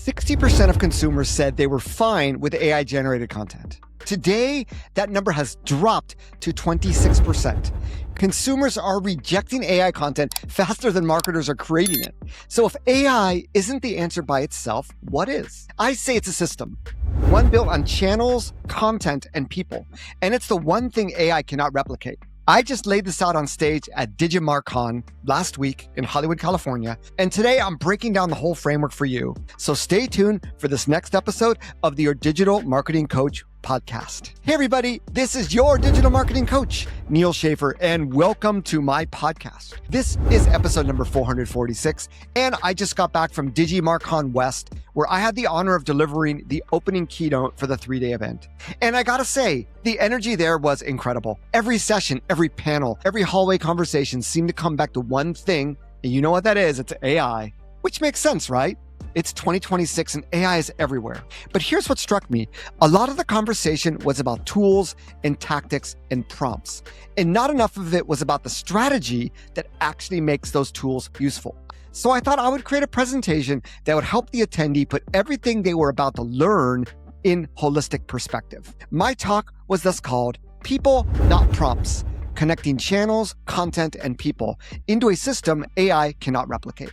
60% of consumers said they were fine with AI-generated content. Today, that number has dropped to 26%. Consumers are rejecting AI content faster than marketers are creating it. So if AI isn't the answer by itself, what is? I say it's a system, one built on channels, content, and people. And it's the one thing AI cannot replicate. I just laid this out on stage at DigiMarCon last week in Hollywood, California, and today I'm breaking down the whole framework for you. So stay tuned for this next episode of the Your Digital Marketing Coach podcast. Hey everybody, this is your digital marketing coach, Neal Schaffer, and welcome to my podcast. This is episode number 446, and I just got back from DigiMarCon West, where I had the honor of delivering the opening keynote for the 3-day event. And I gotta say, the energy there was incredible. Every session, every panel, every hallway conversation seemed to come back to one thing, and you know what that is? It's AI, which makes sense, right? It's 2026 and AI is everywhere. But here's what struck me. A lot of the conversation was about tools and tactics and prompts, and not enough of it was about the strategy that actually makes those tools useful. So I thought I would create a presentation that would help the attendee put everything they were about to learn in holistic perspective. My talk was thus called People, Not Prompts: Connecting Channels, Content, and People into a System AI Cannot Replicate.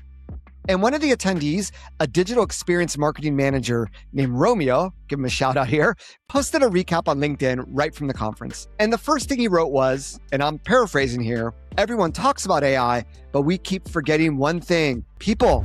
And one of the attendees, a digital experience marketing manager named Romeo, give him a shout out here, posted a recap on LinkedIn right from the conference. And the first thing he wrote was, and I'm paraphrasing here, everyone talks about AI, but we keep forgetting one thing: people,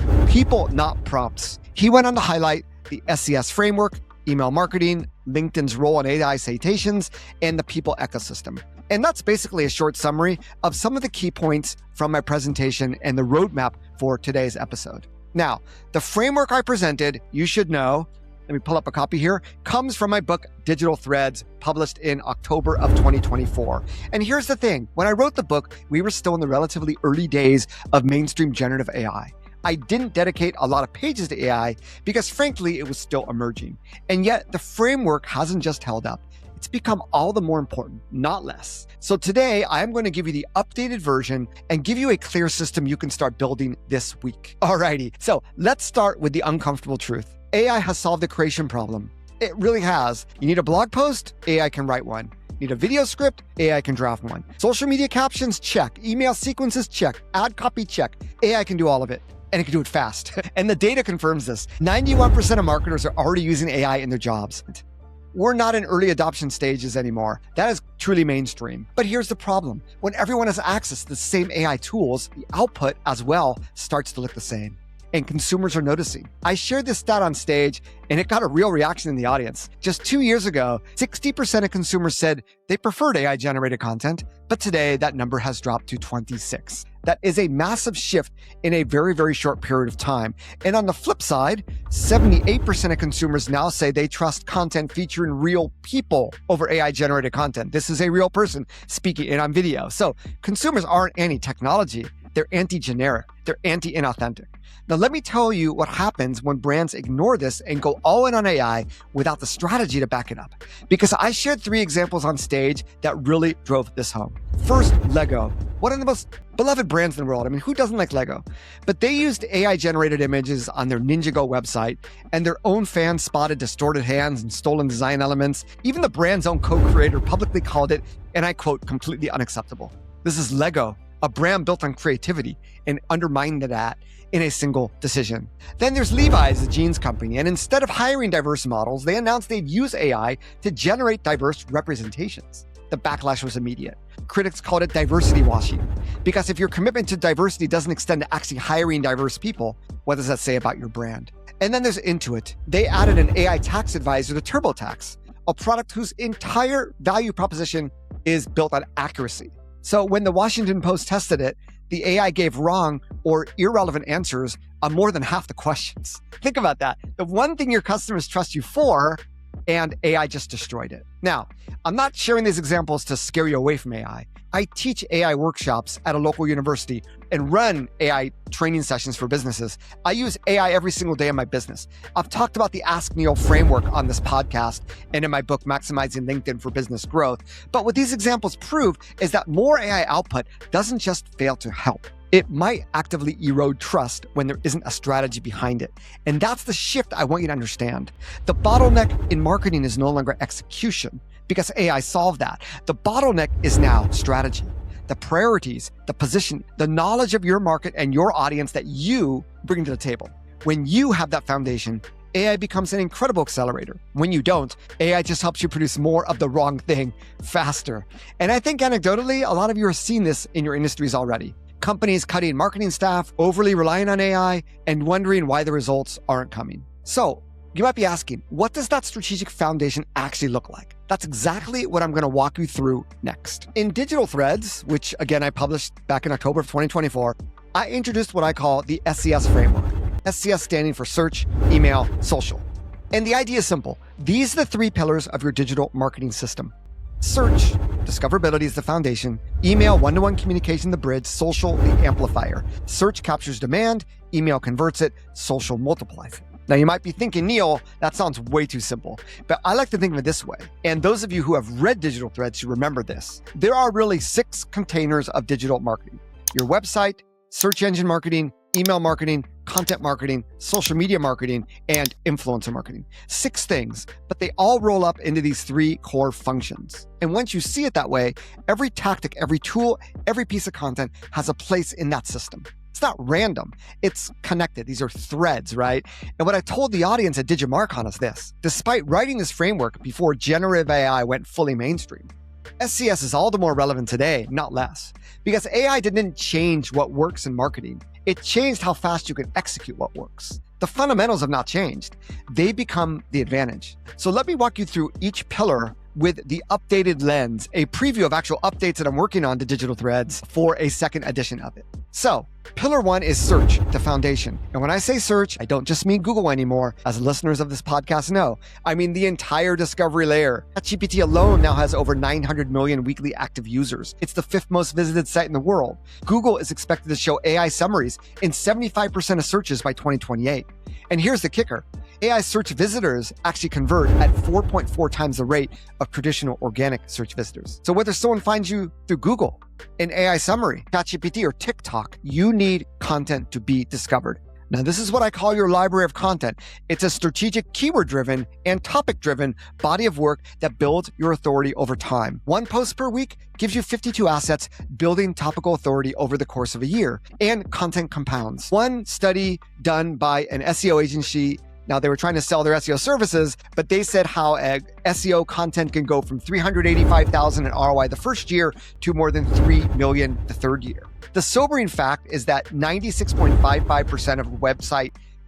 not prompts. He went on to highlight the SES framework, email marketing, LinkedIn's role in AI citations, and the people ecosystem. And that's basically a short summary of some of the key points from my presentation and the roadmap for today's episode. Now, the framework I presented, you should know, let me pull up a copy here, comes from my book, Digital Threads, published in October of 2024. And here's the thing, when I wrote the book, we were still in the relatively early days of mainstream generative AI. I didn't dedicate a lot of pages to AI because frankly, it was still emerging. And yet the framework hasn't just held up. It's become all the more important, not less. So today, I am going to give you the updated version and give you a clear system you can start building this week. Alrighty, so let's start with the uncomfortable truth. AI has solved the creation problem. It really has. You need a blog post? AI can write one. Need a video script? AI can draft one. Social media captions? Check. Email sequences? Check. Ad copy? Check. AI can do all of it. And it can do it fast. And the data confirms this. 91% of marketers are already using AI in their jobs. We're not in early adoption stages anymore. That is truly mainstream. But here's the problem. When everyone has access to the same AI tools, the output as well starts to look the same. And consumers are noticing. I shared this stat on stage and it got a real reaction in the audience. Just 2 years ago, 60% of consumers said they preferred AI-generated content, but today that number has dropped to 26. That is a massive shift in a very, very short period of time. And on the flip side, 78% of consumers now say they trust content featuring real people over AI-generated content. This is a real person speaking and on video. So consumers aren't anti-technology. They're anti-generic. They're anti-inauthentic. Now, let me tell you what happens when brands ignore this and go all in on AI without the strategy to back it up. Because I shared 3 examples on stage that really drove this home. First, Lego, one of the most beloved brands in the world. I mean, who doesn't like Lego? But they used AI-generated images on their Ninjago website, and their own fans spotted distorted hands and stolen design elements. Even the brand's own co-creator publicly called it, and I quote, completely unacceptable. This is Lego, a brand built on creativity, and undermined that in a single decision. Then there's Levi, the jeans company, and instead of hiring diverse models, they announced they'd use AI to generate diverse representations. The backlash was immediate. Critics called it diversity washing, because if your commitment to diversity doesn't extend to actually hiring diverse people, what does that say about your brand? And then there's Intuit. They added an AI tax advisor to TurboTax, a product whose entire value proposition is built on accuracy. So when the Washington Post tested it, the AI gave wrong or irrelevant answers on more than half the questions. Think about that. The one thing your customers trust you for, and AI just destroyed it. Now, I'm not sharing these examples to scare you away from AI. I teach AI workshops at a local university and run AI training sessions for businesses. I use AI every single day in my business. I've talked about the Ask Neal framework on this podcast and in my book, Maximizing LinkedIn for Business Growth. But what these examples prove is that more AI output doesn't just fail to help. it might actively erode trust when there isn't a strategy behind it. And that's the shift I want you to understand. The bottleneck in marketing is no longer execution because AI solved that. The bottleneck is now strategy, the priorities, the position, the knowledge of your market and your audience that you bring to the table. When you have that foundation, AI becomes an incredible accelerator. When you don't, AI just helps you produce more of the wrong thing faster. And I think anecdotally, a lot of you are seeing this in your industries already. Companies cutting marketing staff, overly relying on AI, and wondering why the results aren't coming. So you might be asking, what does that strategic foundation actually look like? That's exactly what I'm going to walk you through next. In Digital Threads, which again I published back in October of 2024, I introduced what I call the SES framework. SES standing for search, email, social. And the idea is simple. These are the three pillars of your digital marketing system. Search, discoverability is the foundation. Email, one-to-one communication, the bridge. Social, the amplifier. Search captures demand. Email converts it. Social multiplies it. Now, you might be thinking, Neal, that sounds way too simple. But I like to think of it this way. And those of you who have read Digital Threads should remember this. There are really 6 containers of digital marketing. Your website, search engine marketing, email marketing, content marketing, social media marketing, and influencer marketing. 6 things, but they all roll up into these 3 core functions. And once you see it that way, every tactic, every tool, every piece of content has a place in that system. It's not random, it's connected. These are threads, right? And what I told the audience at DigiMarCon is this: despite writing this framework before generative AI went fully mainstream, SES is all the more relevant today, not less, because AI didn't change what works in marketing. It changed how fast you can execute what works. The fundamentals have not changed. They become the advantage. So let me walk you through each pillar with the updated lens, a preview of actual updates that I'm working on to Digital Threads for a second edition of it. So, pillar 1 is search, the foundation. And when I say search, I don't just mean Google anymore, as listeners of this podcast know. I mean the entire discovery layer. ChatGPT alone now has over 900 million weekly active users. It's the 5th most visited site in the world. Google is expected to show AI summaries in 75% of searches by 2028. And here's the kicker. AI search visitors actually convert at 4.4 times the rate of traditional organic search visitors. So whether someone finds you through Google, an AI summary, ChatGPT, or TikTok, you need content to be discovered. Now, this is what I call your library of content. It's a strategic, keyword-driven and topic-driven body of work that builds your authority over time. 1 post per week gives you 52 assets, building topical authority over the course of a year. And content compounds. One study done by an SEO agency, now, they were trying to sell their SEO services, but they said how SEO content can go from $385,000 in ROI the first year to more than $3 million the 3rd year. The sobering fact is that 96.55% of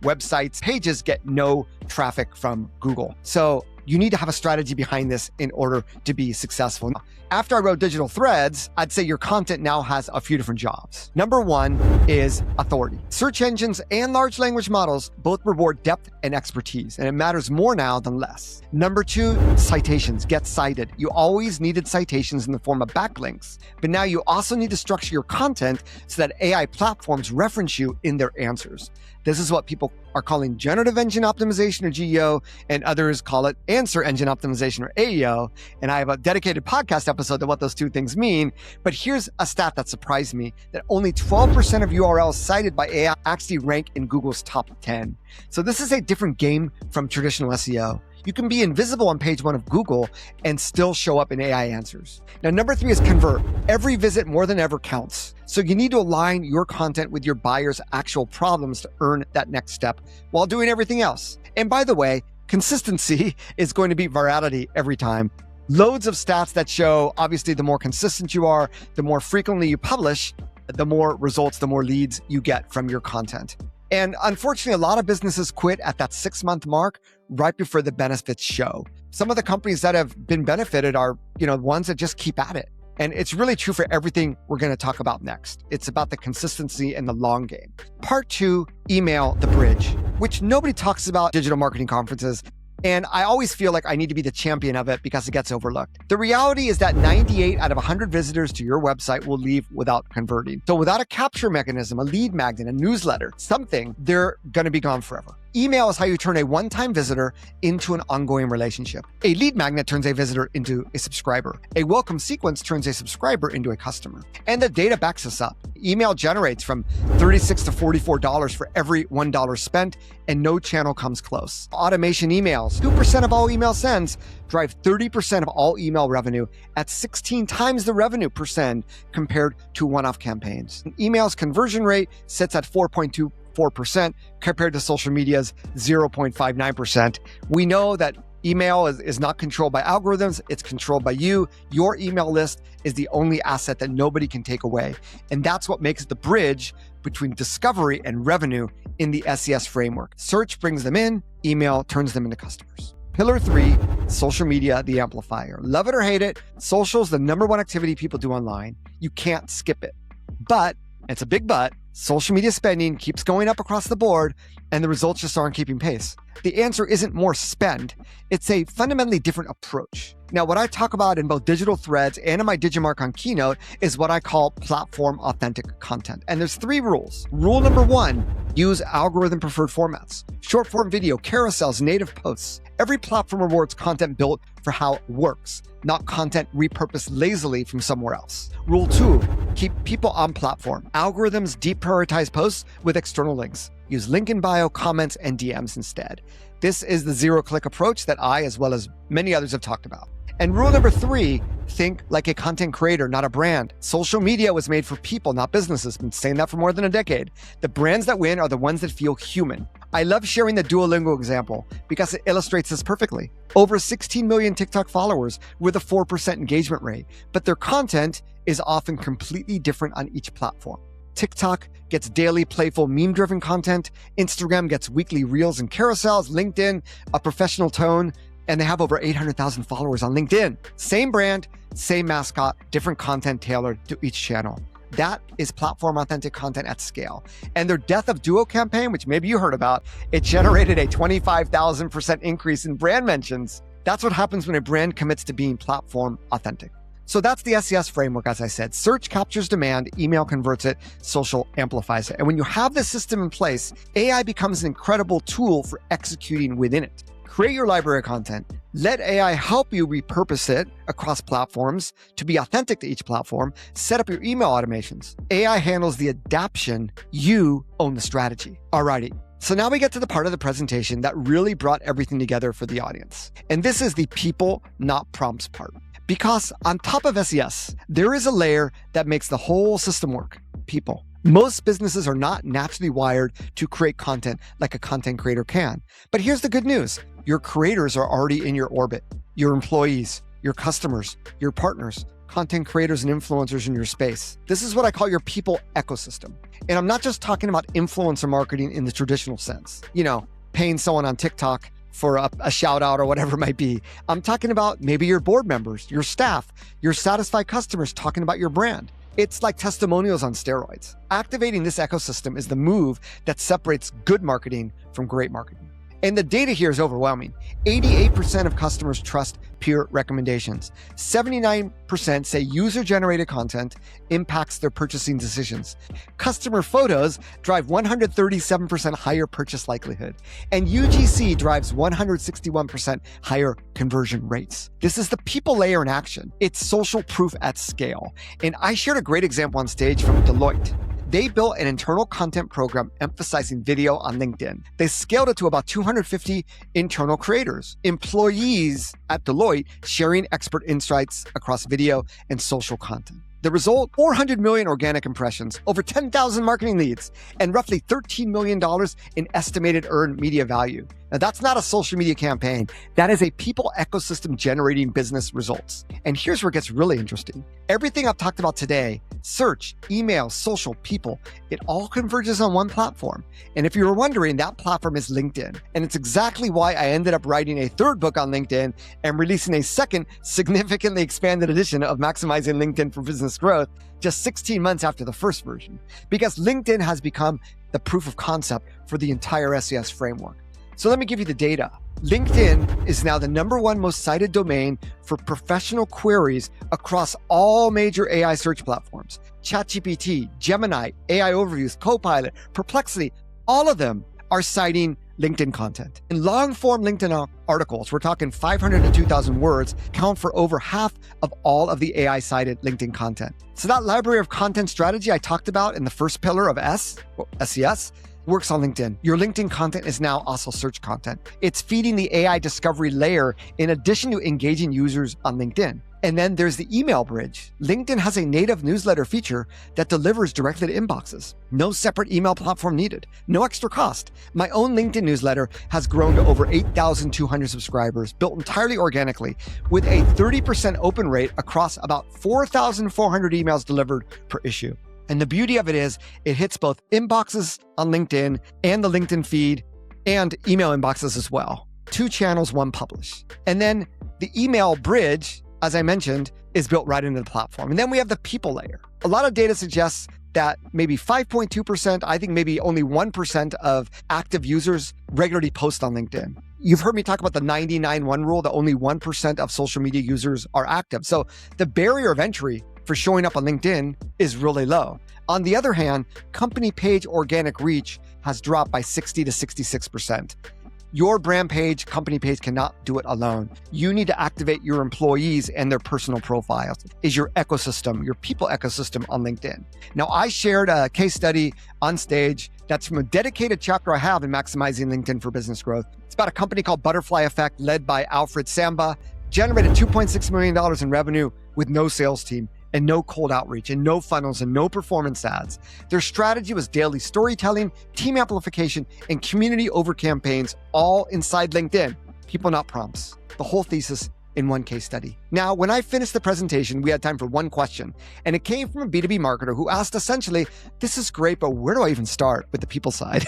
websites pages get no traffic from Google. So you need to have a strategy behind this in order to be successful. After I wrote Digital Threads, I'd say your content now has a few different jobs. Number 1 is authority. Search engines and large language models both reward depth and expertise, and it matters more now than less. Number 2, citations. Get cited. You always needed citations in the form of backlinks, but now you also need to structure your content so that AI platforms reference you in their answers. This is what people are calling generative engine optimization, or GEO, and others call it answer engine optimization, or AEO. And I have a dedicated podcast episode to what those 2 things mean. But here's a stat that surprised me, that only 12% of URLs cited by AI actually rank in Google's top 10. So this is a different game from traditional SEO. You can be invisible on page 1 of Google and still show up in AI answers. Now, number 3 is convert. Every visit more than ever counts. So you need to align your content with your buyer's actual problems to earn that next step while doing everything else. And by the way, consistency is going to beat virality every time. Loads of stats that show, obviously, the more consistent you are, the more frequently you publish, the more results, the more leads you get from your content. And unfortunately, a lot of businesses quit at that 6-month mark right before the benefits show. Some of the companies that have been benefited are, ones that just keep at it. And it's really true for everything we're going to talk about next. It's about the consistency and the long game. Part 2, email the bridge, which nobody talks about digital marketing conferences. And I always feel like I need to be the champion of it because it gets overlooked. The reality is that 98 out of 100 visitors to your website will leave without converting. So without a capture mechanism, a lead magnet, a newsletter, something, they're going to be gone forever. Email is how you turn a one-time visitor into an ongoing relationship. A lead magnet turns a visitor into a subscriber. A welcome sequence turns a subscriber into a customer. And the data backs us up. Email generates from $36 to $44 for every $1 spent, and no channel comes close. Automation emails. 2% of all email sends drive 30% of all email revenue at 16 times the revenue per send compared to one-off campaigns. Email's conversion rate sits at 4.24% compared to social media's 0.59%. We know that email is not controlled by algorithms, it's controlled by you. Your email list is the only asset that nobody can take away. And that's what makes the bridge between discovery and revenue in the SES framework. Search brings them in, email turns them into customers. Pillar 3, social media, the amplifier. Love it or hate it, social is the number one activity people do online. You can't skip it. But, it's a big but, social media spending keeps going up across the board and the results just aren't keeping pace. The answer isn't more spend, it's a fundamentally different approach. Now, what I talk about in both digital threads and in my DigiMarCon keynote is what I call platform authentic content. And there's 3 rules. Rule number 1, use algorithm preferred formats, short form video, carousels, native posts. Every platform rewards content built for how it works, not content repurposed lazily from somewhere else. Rule 2, keep people on platform. Algorithms deprioritize posts with external links. Use link in bio, comments, and DMs instead. This is the zero-click approach that I, as well as many others, have talked about. And rule number 3, think like a content creator, not a brand. Social media was made for people, not businesses. I've been saying that for more than a decade. The brands that win are the ones that feel human. I love sharing the Duolingo example because it illustrates this perfectly. Over 16 million TikTok followers with a 4% engagement rate, but their content is often completely different on each platform. TikTok gets daily playful meme-driven content. Instagram gets weekly reels and carousels. LinkedIn, a professional tone, and they have over 800,000 followers on LinkedIn. Same brand, same mascot, different content tailored to each channel. That is platform authentic content at scale. And their Death of Duo campaign, which maybe you heard about, it generated a 25,000% increase in brand mentions. That's what happens when a brand commits to being platform authentic. So that's the SES framework, as I said. Search captures demand, email converts it, social amplifies it. And when you have this system in place, AI becomes an incredible tool for executing within it. Create your library of content. Let AI help you repurpose it across platforms to be authentic to each platform. Set up your email automations. AI handles the adaption. You own the strategy. Alrighty. So now we get to the part of the presentation that really brought everything together for the audience. And this is the people, not prompts part. Because on top of SES, there is a layer that makes the whole system work. People. Most businesses are not naturally wired to create content like a content creator can. But here's the good news. Your creators are already in your orbit. Your employees, your customers, your partners, content creators and influencers in your space. This is what I call your people ecosystem. And I'm not just talking about influencer marketing in the traditional sense. You know, paying someone on TikTok for a shout out or whatever it might be. I'm talking about maybe your board members, your staff, your satisfied customers talking about your brand. It's like testimonials on steroids. Activating this ecosystem is the move that separates good marketing from great marketing. And the data here is overwhelming. 88% of customers trust peer recommendations. 79% say user-generated content impacts their purchasing decisions. Customer photos drive 137% higher purchase likelihood. And UGC drives 161% higher conversion rates. This is the people layer in action. It's social proof at scale. And I shared a great example on stage from Deloitte. They built an internal content program emphasizing video on LinkedIn. They scaled it to about 250 internal creators, employees at Deloitte sharing expert insights across video and social content. The result, 400 million organic impressions, over 10,000 marketing leads, and roughly $13 million in estimated earned media value. Now, that's not a social media campaign. That is a people ecosystem generating business results. And here's where it gets really interesting. Everything I've talked about today, search, email, social, people, it all converges on one platform. And if you were wondering, that platform is LinkedIn. And it's exactly why I ended up writing a 3rd book on LinkedIn and releasing a second significantly expanded edition of Maximizing LinkedIn for Business Growth just 16 months after the first version. Because LinkedIn has become the proof of concept for the entire SES framework. So let me give you the data. LinkedIn is now the #1 most cited domain for professional queries across all major AI search platforms. ChatGPT, Gemini, AI Overviews, Copilot, Perplexity, all of them are citing LinkedIn content. In long-form LinkedIn articles, we're talking 500 to 2,000 words, count for over half of all of the AI-cited LinkedIn content. So that library of content strategy I talked about in the first pillar of SES, works on LinkedIn. Your LinkedIn content is now also search content. It's feeding the AI discovery layer in addition to engaging users on LinkedIn. And then there's the email bridge. LinkedIn has a native newsletter feature that delivers directly to inboxes. No separate email platform needed. No extra cost. My own LinkedIn newsletter has grown to over 8,200 subscribers, built entirely organically, with a 30% open rate across about 4,400 emails delivered per issue. And the beauty of it is it hits both inboxes on LinkedIn and the LinkedIn feed and email inboxes as well. 2 channels, 1 publish. And then the email bridge, as I mentioned, is built right into the platform. And then we have the people layer. A lot of data suggests that maybe 5.2%, I think maybe only 1% of active users regularly post on LinkedIn. You've heard me talk about the 99-1 rule, that only 1% of social media users are active. So the barrier of entry for showing up on LinkedIn is really low. On the other hand, company page organic reach has dropped by 60 to 66%. Your brand page, company page cannot do it alone. You need to activate your employees and their personal profiles. Is your ecosystem, your people ecosystem on LinkedIn. Now, I shared a case study on stage that's from a dedicated chapter I have in Maximizing LinkedIn for Business Growth. It's about a company called Butterfly Effect, led by Alfred Samba, generated $2.6 million in revenue with no sales team and no cold outreach and no funnels and no performance ads. Their strategy was daily storytelling, team amplification, and community over campaigns, all inside LinkedIn. People, not prompts. The whole thesis in one case study. Now, when I finished the presentation, we had time for one question, and it came from a B2B marketer who asked essentially, this is great, but where do I even start with the people side?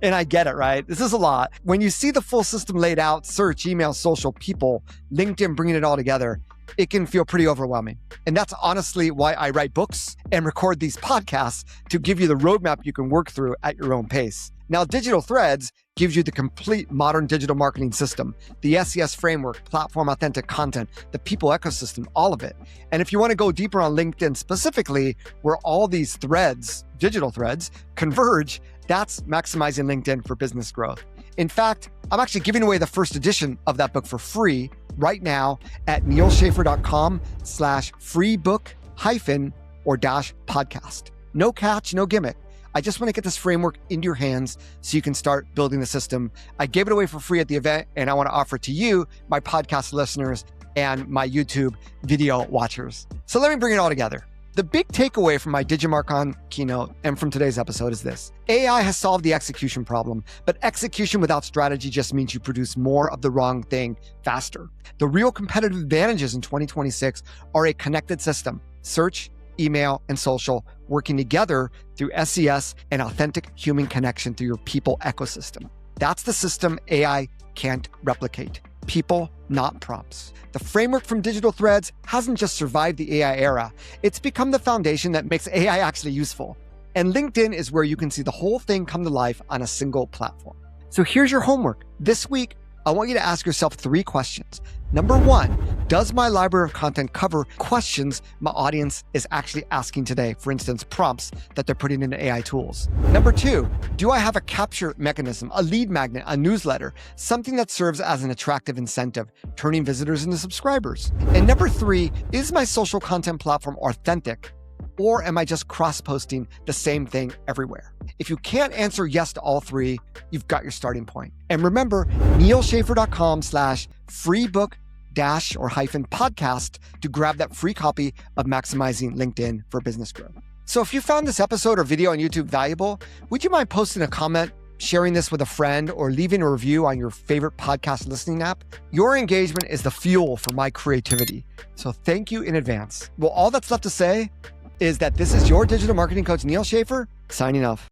And I get it, right? This is a lot. When you see the full system laid out, search, email, social, people, LinkedIn, bringing it all together, it can feel pretty overwhelming. And that's honestly why I write books and record these podcasts, to give you the roadmap you can work through at your own pace. Now, Digital Threads gives you the complete modern digital marketing system, the SES framework, platform authentic content, the people ecosystem, all of it. And if you want to go deeper on LinkedIn specifically, where all these threads, digital threads, converge, that's Maximizing LinkedIn for Business Growth. In fact, I'm actually giving away the first edition of that book for free right now at nealschaffer.com/freebook-or-podcast. No catch, no gimmick. I just want to get this framework into your hands so you can start building the system. I gave it away for free at the event, and I want to offer it to you, my podcast listeners, and my YouTube video watchers. So let me bring it all together. The big takeaway from my DigiMarCon keynote and from today's episode is this: AI has solved the execution problem, but execution without strategy just means you produce more of the wrong thing faster. The real competitive advantages in 2026 are a connected system, search, email, and social, working together through SES and authentic human connection through your people ecosystem. That's the system AI can't replicate. People, not prompts. The framework from Digital Threads hasn't just survived the AI era, it's become the foundation that makes AI actually useful. And LinkedIn is where you can see the whole thing come to life on a single platform. So here's your homework. This week, I want you to ask yourself 3 questions. Number 1, does my library of content cover questions my audience is actually asking today? For instance, prompts that they're putting into AI tools. Number 2, do I have a capture mechanism, a lead magnet, a newsletter, something that serves as an attractive incentive, turning visitors into subscribers? And number 3, is my social content platform authentic? Or am I just cross-posting the same thing everywhere? If you can't answer yes to all 3, you've got your starting point. And remember, nealschaffer.com/freebook-podcast to grab that free copy of Maximizing LinkedIn for Business Growth. So if you found this episode or video on YouTube valuable, would you mind posting a comment, sharing this with a friend, or leaving a review on your favorite podcast listening app? Your engagement is the fuel for my creativity. So thank you in advance. Well, all that's left to say is that this is your digital marketing coach, Neal Schaffer, signing off.